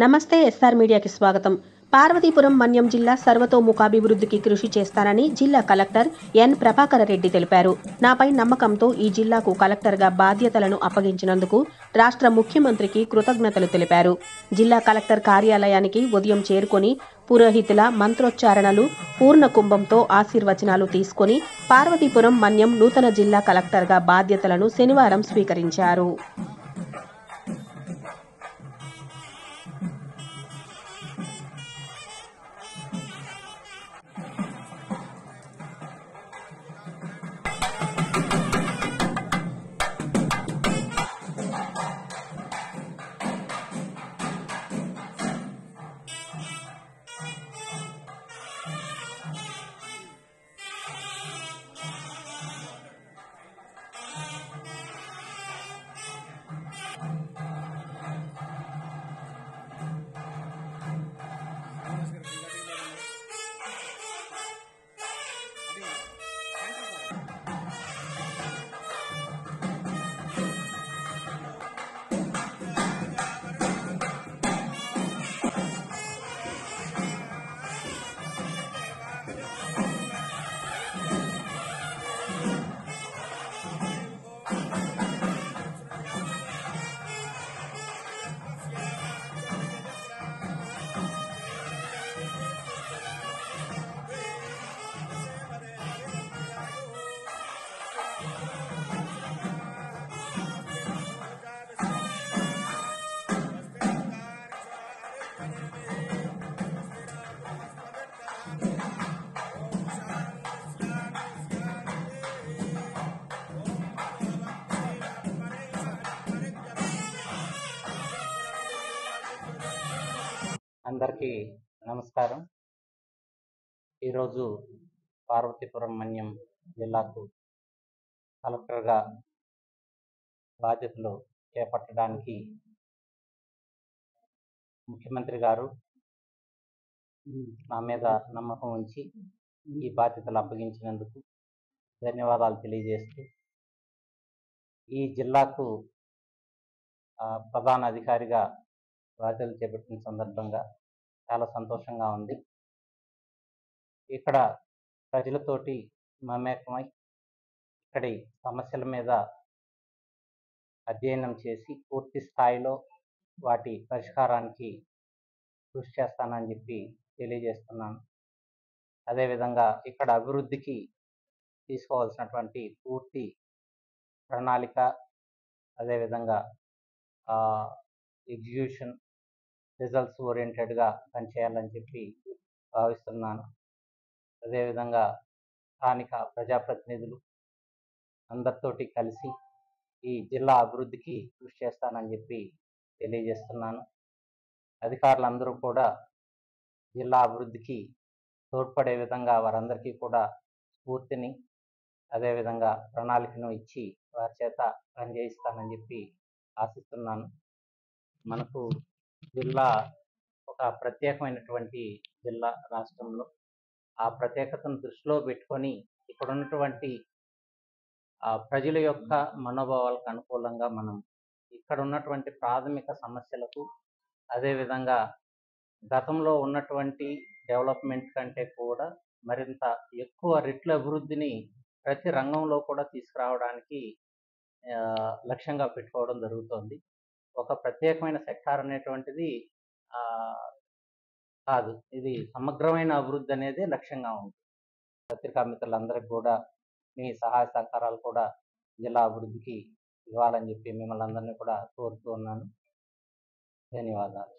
నమస్తే. ఎస్ఆర్ మీడియాకి స్వాగతం. పార్వతీపురం మన్యం జిల్లా సర్వతోముఖాభివృద్ధికి కృషి చేస్తానని జిల్లా కలెక్టర్ ఎన్ ప్రభాకర రెడ్డి తెలిపారు. నాపై నమ్మకంతో ఈ జిల్లాకు కలెక్టర్గా బాధ్యతలను అప్పగించినందుకు రాష్ట్ర ముఖ్యమంత్రికి కృతజ్ఞతలు తెలిపారు. జిల్లా కలెక్టర్ కార్యాలయానికి ఉదయం చేరుకొని పురోహితుల మంత్రోచ్చారణలు, పూర్ణ కుంభంతో ఆశీర్వచనాలు తీసుకొని పార్వతీపురం మన్యం నూతన జిల్లా కలెక్టర్గా బాధ్యతలను శనివారం స్వీకరించారు. అందరికీ నమస్కారం. ఈరోజు పార్వతీపురం మన్యం జిల్లాకు కలెక్టర్గా బాధ్యతలు చేపట్టడానికి ముఖ్యమంత్రి గారు నా మీద నమ్మకం ఉంచి ఈ బాధ్యతలు అప్పగించినందుకు ధన్యవాదాలు తెలియజేస్తూ, ఈ జిల్లాకు ప్రధాన అధికారిగా బాధ్యతలు చేపట్టిన సందర్భంగా చాలా సంతోషంగా ఉంది. ఇక్కడ ప్రజలతోటి మమేకమై ఇక్కడి సమస్యల మీద అధ్యయనం చేసి పూర్తి స్థాయిలో వాటి పరిష్కారానికి కృషి చేస్తానని చెప్పి తెలియజేస్తున్నాను. అదేవిధంగా ఇక్కడ అభివృద్ధికి తీసుకోవాల్సినటువంటి పూర్తి ప్రణాళిక, అదేవిధంగా ఎగ్జిక్యూషన్ రిజల్ట్స్ ఓరియంటెడ్గా పనిచేయాలని చెప్పి భావిస్తున్నాను. అదేవిధంగా స్థానిక ప్రజాప్రతినిధులు అందరితోటి కలిసి ఈ జిల్లా అభివృద్ధికి కృషి చేస్తానని చెప్పి తెలియజేస్తున్నాను. అధికారులందరూ కూడా జిల్లా అభివృద్ధికి తోడ్పడే విధంగా వారందరికీ కూడా స్ఫూర్తిని, అదేవిధంగా ప్రణాళికను ఇచ్చి వారి చేత పనిచేయిస్తానని చెప్పి ఆశిస్తున్నాను. మనకు జిల్లా ఒక ప్రత్యేకమైనటువంటి జిల్లా రాష్ట్రంలో. ఆ ప్రత్యేకతను దృష్టిలో పెట్టుకొని ఇక్కడ ఉన్నటువంటి ప్రజల యొక్క మనోభావాలకు అనుకూలంగా మనం ఇక్కడ ఉన్నటువంటి ప్రాథమిక సమస్యలకు, అదేవిధంగా గతంలో ఉన్నటువంటి డెవలప్మెంట్ కంటే కూడా మరింత ఎక్కువ రెట్ల అభివృద్ధిని ప్రతి రంగంలో కూడా తీసుకురావడానికి లక్ష్యంగా పెట్టుకోవడం జరుగుతోంది. ఒక ప్రత్యేకమైన సెక్టార్ అనేటువంటిది కాదు, ఇది సమగ్రమైన అభివృద్ధి అనేది లక్ష్యంగా ఉంది. పత్రికా మిత్రులందరికీ కూడా మీ సహాయ సహకారాలు కూడా జిల్లా అభివృద్ధికి ఇవ్వాలని చెప్పి మిమ్మల్ని అందరినీ కూడా కోరుతూ ఉన్నాను. ధన్యవాదాలు.